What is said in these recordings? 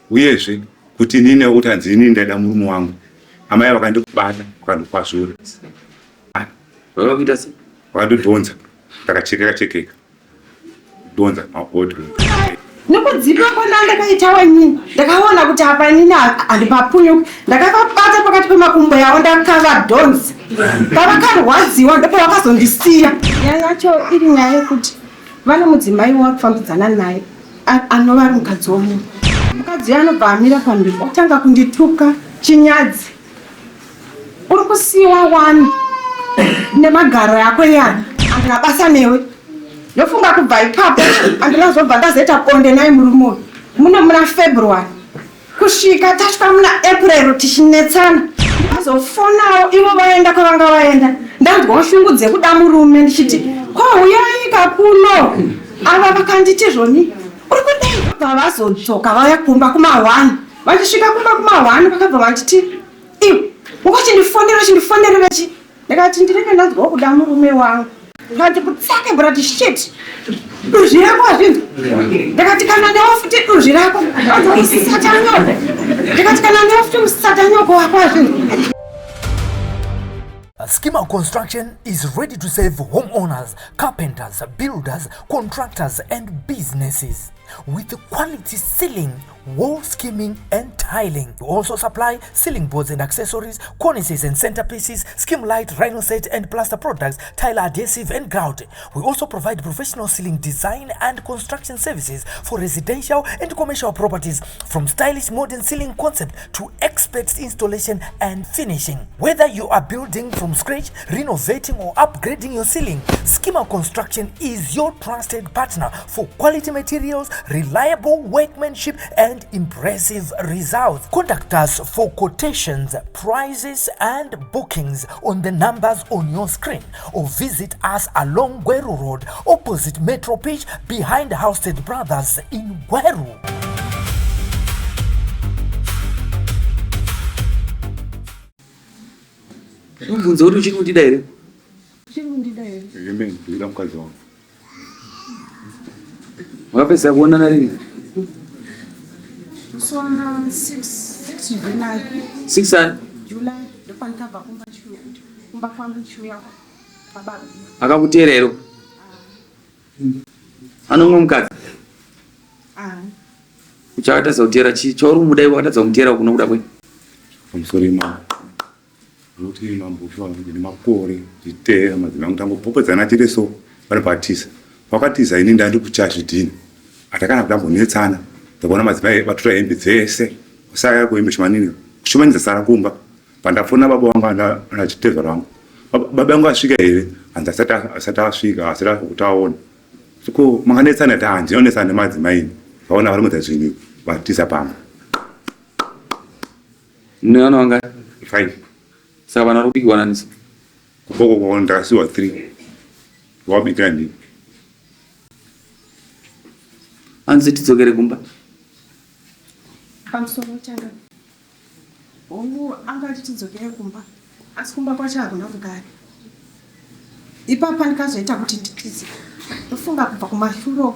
uyezve kuti nine utanzi inini ndaida murume wangu amai vakandibata vakandikwazura vakandodhonza ndakachekeka donza mabhodhi nekudzipa kona ndakaitawa nyini ndakaona kuti apa nini handipapunyuka ndakavabata pakati pemakumbo yavo ndakavadhonza pavakarwadziwa ndipo vakazondisiya. Nyaya yacho iri nyaya yekuti vane mudzimai wakufambidzana naye anova ari mukadzi womunhu. Mukadzi anobva amira pamberi otanga kundituka chinyadzi. Uri kusiyiwa wani nemagaro yako yani andinabasa newe. Ndofunga kubva ipapo andinazobva ndazoita bonde naye murume muna February kusvika tasvika muna April tichinetsana. Ndazofonawo ivo vaenda kwavanga vaenda ndanzwa shungu dzekuda murume ndichiti kwauyayika kuno ava vakanditi zvoni uri kudai vavazodzoka vaya kumba kuma1 vachisvika kumba kuma1 vakabva vachiti iwe ungachindifonera chi ndakati ndinenge ndanzwa kuda murume wangu ndikati kutsake brati shit duzvi rako hazvinzi ndakati kana newafuti duzvi rako isisatanyoko ndikati kana newafuti musisatanyoko wako hazvinzi. Schema Construction is ready to serve homeowners, carpenters, builders, contractors and businesses with quality ceiling, wall skimming and tiling. We also supply ceiling boards and accessories, cornices and centerpieces, skim light, rhino set and plaster products, tile adhesive and grout. We also provide professional ceiling design and construction services for residential and commercial properties, from stylish modern ceiling concept to expert installation and finishing. Whether you are building from scratch, renovating or upgrading your ceiling, Schema Construction is your trusted partner for quality materials, reliable workmanship and impressive results. Contact us for quotations, prices and bookings on the numbers on your screen, or visit us along Gweru Road opposite Metro Pitch behind Housestead Brothers in Gweru. Umbunza kuti uchiri kundida here? Uchiri kundida here? Yembe ndida mukadzi wangu. Wakapedza kuonana rini? Kusona 6 July. 6 July ndopanikabva kumba kwangu chiuya baba. Akakuteera ero? Anomwe mukadzi? Uchakatadza kuteera chi? Chauri mudai wakatadza kumuteera kuno kuda kweni? Pamusoro imamo. Kuti mamboshwa ndi makore zviteera madzimai angu tambopopedzana chete so pane patiza. Pakatiza ini ndandi kuchazvidhini. Atakana kutambonetsana. Ndakaona madzimai vatora hembe dzese. Kusaya kuhembe chimanini. Kushumanidza sara kumba. Pandafona baba vangu anachitevha rangu. Baba vangu asvika here. Asati asvika asati kutaona. Soko manganetsana tanzi onetsana nemadzimai. Vaona vari kuita zvinhu vatiza pamba. Nana wanga 5. Saka vana rubiki wananisa? Kuboko kwa ndakasiwa 3. Wabika ndi. Anzi tidzokere kumba? Pamusoro changa. Angati tidzokere kumba. Asi kumba kwacho hakuna kugara. Ipapa ndikazoita kuti nditize. Ndofunga kubva kumashuro.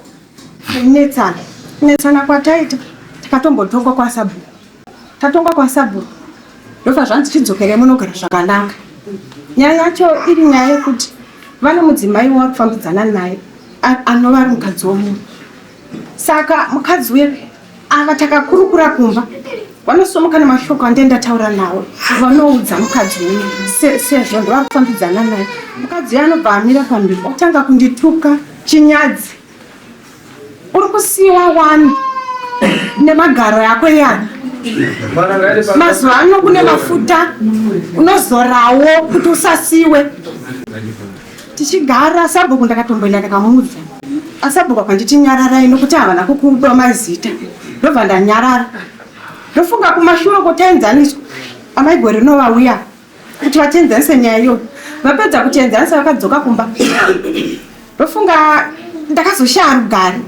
Kunetsana kwataita. Tikatombotongwa kwaSabhuku. Tatongwa kwaSabhuku. Ndobva zvanzi tidzokere munogara zvakanaka. Nyaya yacho iri nyaya yekuti vane mudzimai wakufambidzana naye anova ari mukadzi womunhu. Saka mukadzi wedu ava takakurukura kumba vanosomuka nemashoko andenda taura nawo vanoudza mukadzi wedu sezvo ndova kufambidzana naye. Mukadzi anobva amira pamberi otanga kundituka chinyadzi. Uri kusiyiwa wani nemagaro yako yani mazuva ano kune mafuta unozorawo kuti usasiwe. Tichigara Sabhuku ndakatomboenda ndakamuudza. Asabhuku akanditi nyararai nokuti havana kukupa mazita. Ndobva ndanyarara. Ndofunga kumashure kotaenzaniswa. Amaigori novauya kuti vateenzanise nyaya iyoyo. Vapedza kuteenzanisa vakadzoka kumba. Ndofunga ndakazoshaya rugare.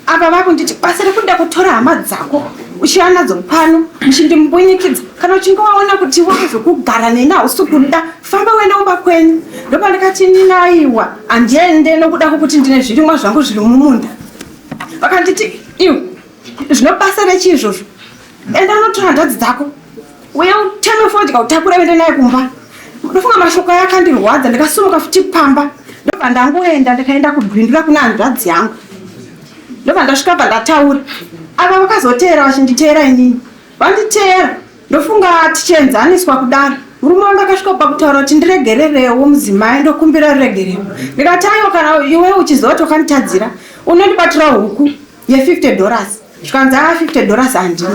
Apa vakunditi basa rekuda kutora hama dzako uchiva nadzo pano muchindimbwinyikidza kana uchinge waona kuti wazokugara neni hausi kuda famba uende kumba kwenyu. Ndopa ndikati ninaiwa handiende nokuda kwokuti ndine zvirimwa zvangu zviri mumunda. Vakanditi iwe zvino basa rechi izvozvo enda unotora handadzi dzako uya uteme fodya utakura uende naye kumba. Ndofunga mashoko aya akandirwadza ndikasumuka futi pamba ndobva ndangoenda ndikaenda kubhindura kuna handadzi yangu. Ndobva ndasvika bva ndataura ava vakazoteera vachinditeera inini vanditeera ndofunga tichienzaniswa kudaro. Murume wangu akasvika pakutaura kuti ndiregererewo mudzimai ndokumbira ruregerero. Ndikati aiwa kana iwe uchizoti wakanditadzira unondibatira huku ye$50 zvikanzi $50 handina.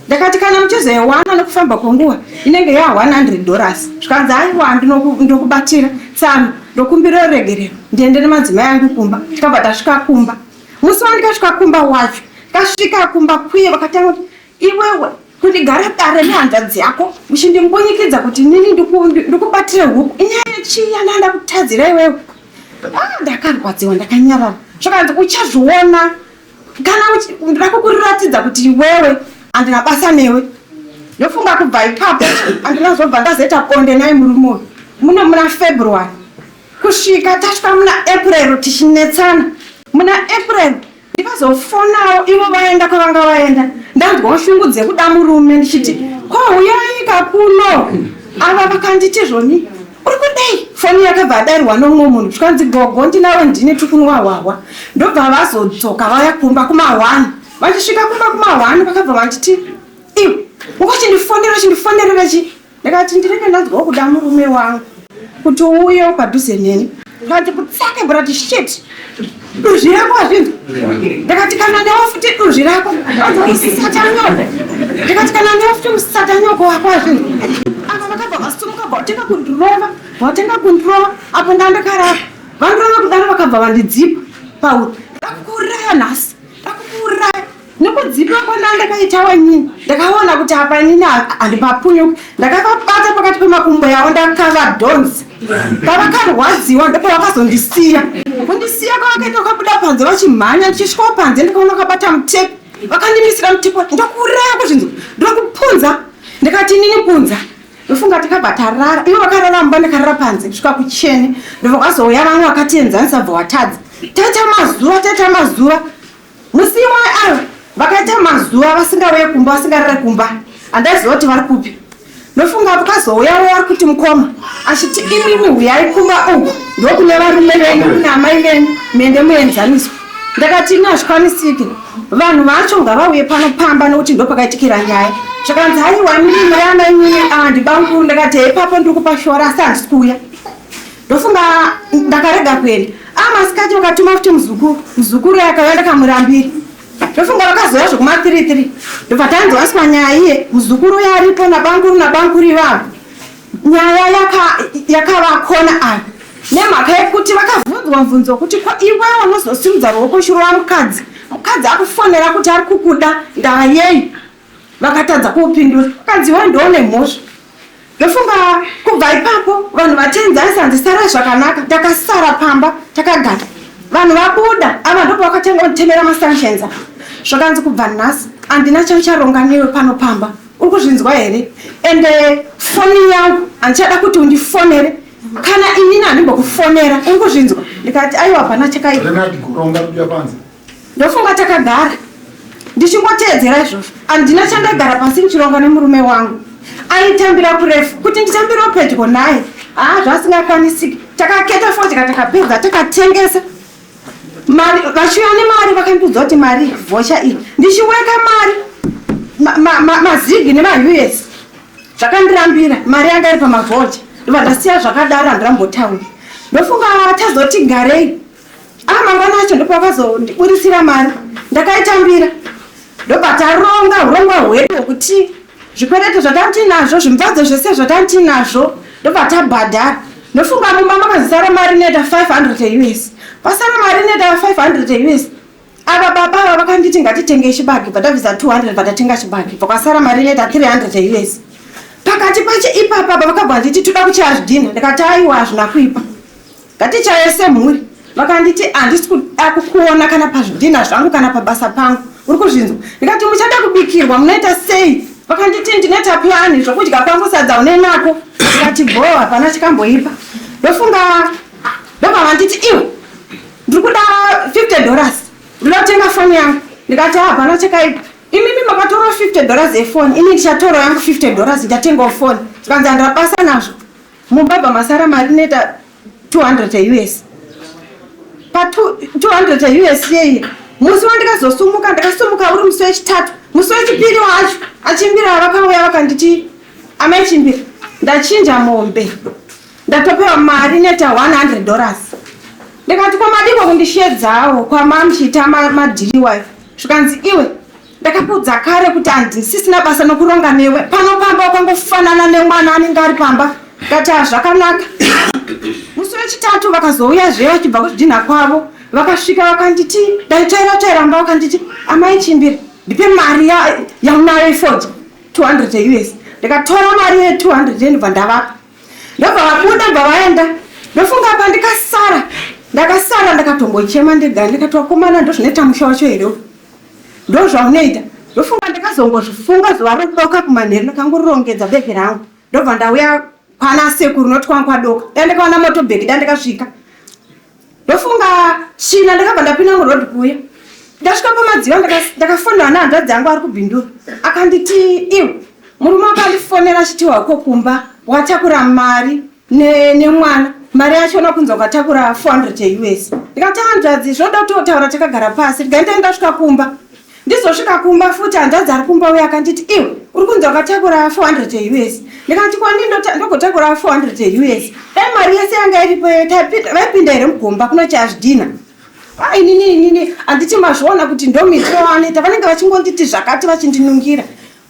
Ndakati kana muchizoiwana nekufamba kwenguva inenge ya$100 zvikanzi aiwa ndokubatira tsano ndokumbira ruregerero ndiende nemadzimai angu kumba. Tikabva tasvika kumba. Musi wandikasvika kumba wacho kasvika kumba kwiye vakatanga kuti iwewe kundigara dare nehandadzi yako muchindimbonyikidza kuti nini ndikubatire huku inyaya yechiya ndanda kutadzira iwewe. Ndakarwadziwa ndakanyarara zvakanzi uchazviona kana ndakukuriratidza kuti iwewe handina basa newe. Ndofunga kubva ipapo handinazobva ndazoita bonde naye murume muna February kusvika tasvika muna April tichinetsana. Muna April ndikazofonawo ivo vaenda kwavanga vaenda ndanzwa shungu dzekuda murume ndichiti ko uyaika kuno ava vakanditi zvoni uri kudei. Foni yakabva yadairwa nomumwe munhu zvikanzi gogo ndinawe ndine tikunwa hwahwa. Ndobva vazodzoka vaya kumba kuma1 vachisvika kumba kuma1 vakabva vanditi iwe ungochindifonerera chi. Ndikati ndinenge ndanzwawo kuda murume wangu kuti uye padhuze neni. Ndikati kutsake brati shit duzvi rako hazvinzi. Ndikati kana ndewafuti duzvi rako isatanyoko. Ndikati kana ndewafuti musatanyoko wako hazvinzi. Ava vakabva vasumuka vatenga kundirova apo ndandakarara vandirova kudaro vakabva vandidzipa pauro. Ndakuuraya nhasi ndakuuraya nekudzipa kwandandakaitawa nyini. Ndakaona kuti apa nini handipapunyuki. Ndakavabata pakati pemakumbo yavo ndakava dhonzi pavakarwadziwa ndipo vakazondisiya. Kundisiya kwavakaita vakabuda panze vachimhanya ndichisvikawo panze ndikaona vakabata mutepi vakandimisira mutepi ndakuuraya kuzvinzi ndokupunza. Ndikati nini punza. Ndofunga tikabva tarara ivo vakarara mumba ndikarara panze kusvika kuchene ndovakazouya vamwe vakatienzanisa bva watadza taita mazuva musi imwe avo vakaita mazuva vasingauye kumba vasingarare kumba handaziva kuti vari kupi. Ndofunga vakazouyawo vari kuti mukoma achiti imimi huyai kumba uku ndokune varume venyu kune amai venyu mende muenzaniswa. Ndakati inazvikwanisiki vanhu vacho ngavauye panopamba nokuti ndopakaitikira nyaya. Zvakanzi haiwa mimi yamanyini handibanguru. Ndakati ipapo ndiri kupashora asi handisi kuuya. Ndofunga ndakarega kuenda masikati vakatuma kuti muzukuru yakauya ndakamurambira. Ndofunga vakazoya zvekuma33 ndobva tanzwaniswa nyaya iye muzukuru yaripo nabanguru ivavo nyaya yakavakona ava nemhaka yekuti vakavhunzwa mvunzo kuti iwewe unozosimudza ruoko shuro wamukadzi akufonera kuti ari kukuda ndaa yei. Vakatadza kuupindura vakadzi we ndoone mhosva. Ndofunga kubva ipapo vanhu vatenzaisa handisara zvakanaka takasara pamba takagara. Vanhu vabuda ava ndopo vakatanga kutemera masanctions. Zvakanzi kubva nhasi handina chacharonga newe panopamba uri kuzvinzwa here ende foni yangu handichada kuti undifonere kana inini handimbokufonera uri kuzvinzwa. Ndikati aiwa hapana chakaita. Ndofunga takagara ndichingotedzera izvozvo handina chandagara pasi ndichironga nemurume wangu aitambira kurefu kuti nditambirawo pedyo naye zvasingakwanisiki. Takaketa fodya takapedza takatengesa vachiuya nemari vakandiudza kuti mari vhosha iyi ndichiweka mari mazigi nemaUS zvakandirambira mari yanga iri pamavhocha ndobva ndasiya zvakadaro handirambotauri. Ndofunga tazoti garei mangwana acho ndipo vakazondiburisira mari ndakaitambira ndobva taronga urongwa hwedu hwekuti zvikwereto zvatantinazvo zvimbadzo zvese zvatantinazvo ndobva tabhadhara. Ndofunga mumba makazara mari neta $500 pasara mari neta $500 ava baba ava vakanditi ngatitenge chibagi bvatavisa $200 vatatenga chibagi pakasara mari neta $300 pakati pache ipapa vakabva nditi toda kuchaya zvidhina. Ndikati aiwa hazvina kuipa ngatichayese mhuri. Vakanditi handisi kuda kukuona kana pazvidhina zvangu kana pabasa pangu uri kuzvinzwa. Ndikati muchada kubikirwa munoita sei. Vakanditi ndinoita plani zvokudya kwangu sadza unenako. Ndikati bo hapana chikamboipa. Ndofunga ndobva vanditi iwe ndiri kuda $50 ndinotenga foni yangu. Ndikati hapana chakaipa Imimi makatora $50 efoni, ini ndichatora yangu $50 ndatenga foni. Tikanzi ndapasa nazvo. Mubaba masara mari neta $200 US. Pa $200 US yeye. Musi wandikazosumuka ndakasumuka uri musi wechitatu. Musi wechipiri wacho achimbira vakauya vakanditi amaichimbira. Ndachinja mombe. Ndatopewa mari neta $100. Ndikati kwa madiko kundishedzawo kwa mamchita madhiriwa. Zvikanzi iwe ndakapudza kare kuti handisisina basa nokuronga newe. Panopamba wakangofanana nemwana anenge ari pamba. Ndikati zvakanaka. Musi wechitatu vakazouya vachibva kuzvidhina kwavo. Vakasvika vakanditi ndaitaira vakanditi amaichimbira ndipe mari yaunayo ifodya $200 US. Ndikatora mari ye200 ndibva ndavapa. Ndobva vabuda ndobva vaenda. Ndofunga apa ndakasara ndakatombochema ndega ndikati wakomana ndozvinoita musha wacho here. Ndozvaunoita. Ndofunga ndakazongozvifunga zuva rodoka kumanheru ndakangorongedza bhegi rangu. Ndobva ndauya kwana sekuru noti kwangu kwadoka. Ndandikawana motobhegi dandikasvika. Ndofunga china ndakabva ndapinda murodhi kuya. Ndasvika pamadziva ndakafonera nahanzvadzi yangu ari kubhindura. Akanditi iwe murume akandifonera achiti wako kumba watakura mari nemwana. Mari yachona kunzi wakatakura $400 US. Ndikati hanzvadzi zvoda kutotaura takagara pasi. Ndikaenda ndasvika kumba. Ndizosvika kumba futi hanzvadzi ari kumba uya akanditi iwe uri kunzi wakatakura $400 US. Ndikati kwani ndogotakura $400 US. Dai mari yese yanga iripo vaipinda here mugomba kunochazvidhina. Inini handiti mazviona kuti ndomitiro anoita vanenge vachingonditi zvakati vachindinungira.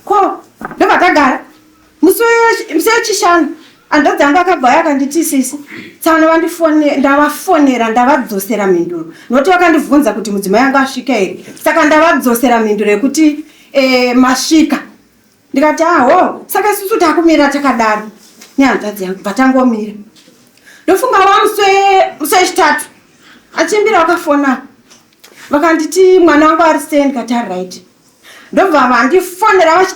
Ko ndobva tagara. Musi wechishanu hanzvadzi yangu akabva akanditi sisi tsano ndavafonera ndavadzosera mhinduro. Nokuti vakandibvunza kuti mudzimai yangu asvika here. Saka ndavadzosera mhinduro yekuti masvika. Ndikati ho saka isusu takumira takadaro nehanzvadzi yangu bva tangomira. Ndofunga musi wechitatu achimbira vakafona vakanditi mwana wangu ari sei. Ndikati right. Ndobva vandifonera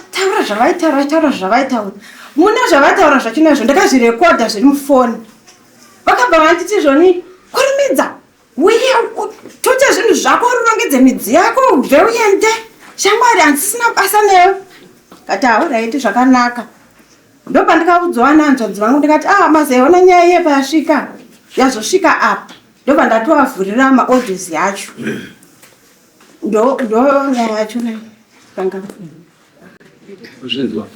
vachitaura zvavaitaura. Muna zvavaitaura zvachinoizvo ndakazvirekodha zviri mufoni. Vakabva vanditi zvoni kurumidza uye toita zvinhu zvako urongedze midzi yako ubve uende. Shamwari handisina basa newe. Kati right zvakanaka. Ndobva ndikaudzwa nahanzvadzi vangu ndikati mazaiona nyaya yepa yasvika yazosvika apa. Ndobva ndatovavhurira maodhisi yacho. Ndo nyaya yacho nayo. Kuzvinzwa.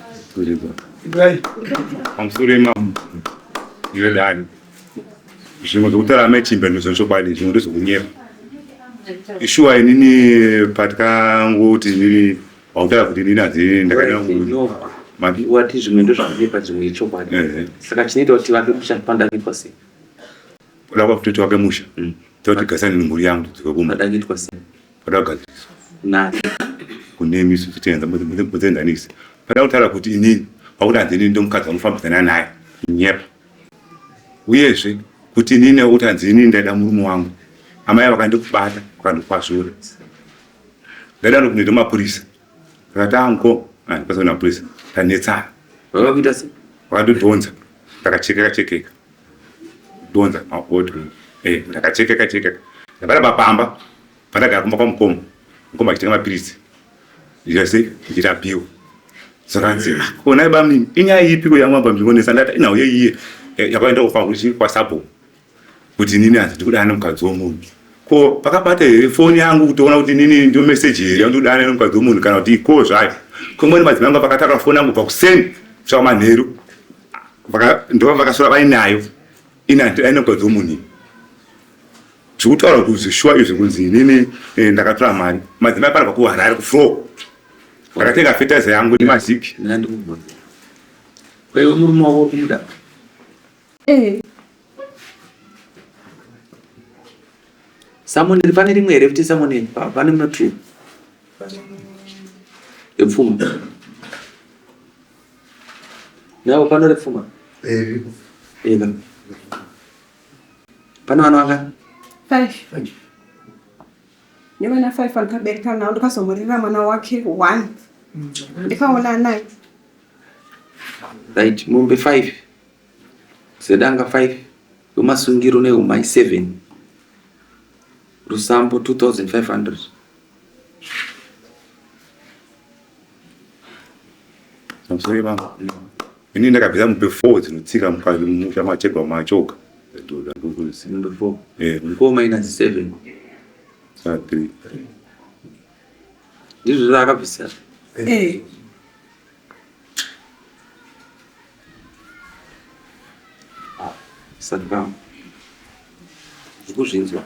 Pamusoro emamu iwe dani. Zvimwe zvokutaura amaichimba ndozvochokwadi zvimwe ndozvokunyepa. Ishuwa inini patakangoti inini wautaura kuti inini hadzini ndakanyanya wati zvimwe ndozvakunyepa zvimwe ichokwadi. Saka chinoita kuti vake musha pandangitwa sei. Lava kutoti wake musha. Toti gasani nemhuri yangu dzikakuma. Pandangitwa sei. Padagadziriswa. Nani. Kunemisu kutenza muzendanisi. Padakutaura kuti inini pakuti handini ndomukadzi vanofambidzana naye nyepa. Uyezve kuti inini kuti handini ndaida murume wangu. Amai vakandikubata vakandikwazura. Ndaida nokunoita mapurisa. Vakati anko pasina mapurisa tanetsana. Vakakuita sei. Vakandidhonza ndakachekeka. Donza mapoto. Ndakachekeka. Ndapata papamba. Pandagara kumba kwamukoma. Mukoma achitenga mapirisi. Ndikase ndirapiwa. Saka nzi kona ibamini inyaya ipi kuyamwamba ndingonesa ndati inawo yeiye yakaenda kufa kuti kwasapo. Kuti nini handiti kudana mukadzi womunhu. Ko pakabata foni yangu kutoona kuti nini ndio message here ndodana nomukadzi womunhu kana kuti iko zvayo. Kumweni madzimai anga pakataka foni yangu pakuseni kusvika manheru. Ndova vakasora vainayo. Aina mukadzi womunhu. Zvokutaura kuti shuwa izvo kunzi nini ndakatora mari. Madzimai panabva kuHarare kufloor. Vakatenga fertilizer yangu nemaziki. Ndandikubvunza. Kwewe murume wako uri kumuda. Samoneri pane rimwe here kuti samoneri pane matu. Epfuma. Nawo pano repfuma. Ega. Pano vana vanga 5. Ndivana 5 vakabereka navo ndikazomurira mwana wake 1. Ndikaona naye. Right, mombe 5. Sedanga 5. Umasungiro neumai 7. Rusambo 2,500. Namsori mama. Ini ndakabvisa mupe 4 dzinotsika mukati musha machegwa machoka. Ndoda ndokuzi. Number 4. 4 minus 7. 3. Ndizvo zvakabvisa. Saka zvikuzvinzwa.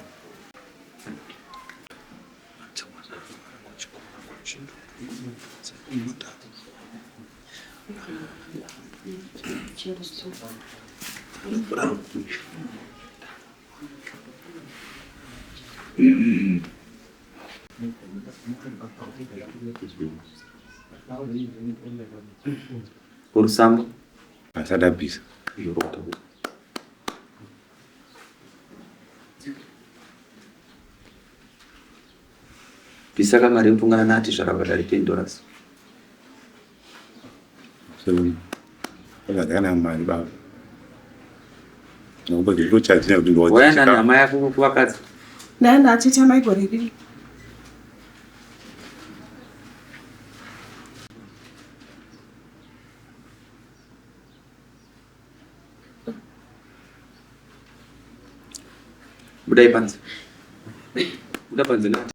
Urusamba asadabhisa. Bisa kamari mpungana nati zvakabadari $10. Kana mari baba. Ngoba ngilochaji kuti ndo. Wayana nama yako kuwakazi. Nana achicha maigore riri. Budai panzi. Budai panzi nati.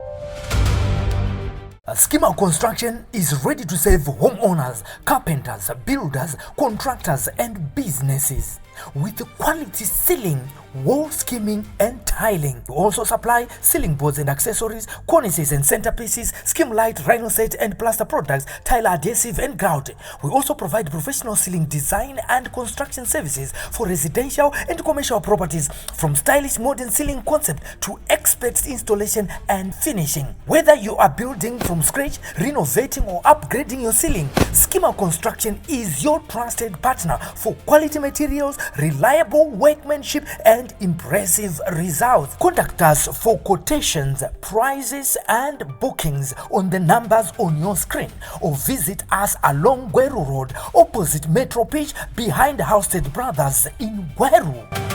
Schema Construction is ready to serve homeowners, carpenters, builders, contractors, and businesses with quality ceiling, wall skimming, and tiling. We also supply ceiling boards and accessories, cornices and centerpieces, skim light, rhino set, and plaster products, tile adhesive, and grout. We also provide professional ceiling design and construction services for residential and commercial properties, from stylish modern ceiling concept to expert installation and finishing. Whether you are building from scratch, renovating, or upgrading your ceiling, Schema Construction is your trusted partner for quality materials, reliable workmanship, and impressive results. Contact us for quotations, prices, and bookings on the numbers on your screen, or visit us along Gweru Road, opposite Metro Pitch, behind Housestead Brothers in Gweru.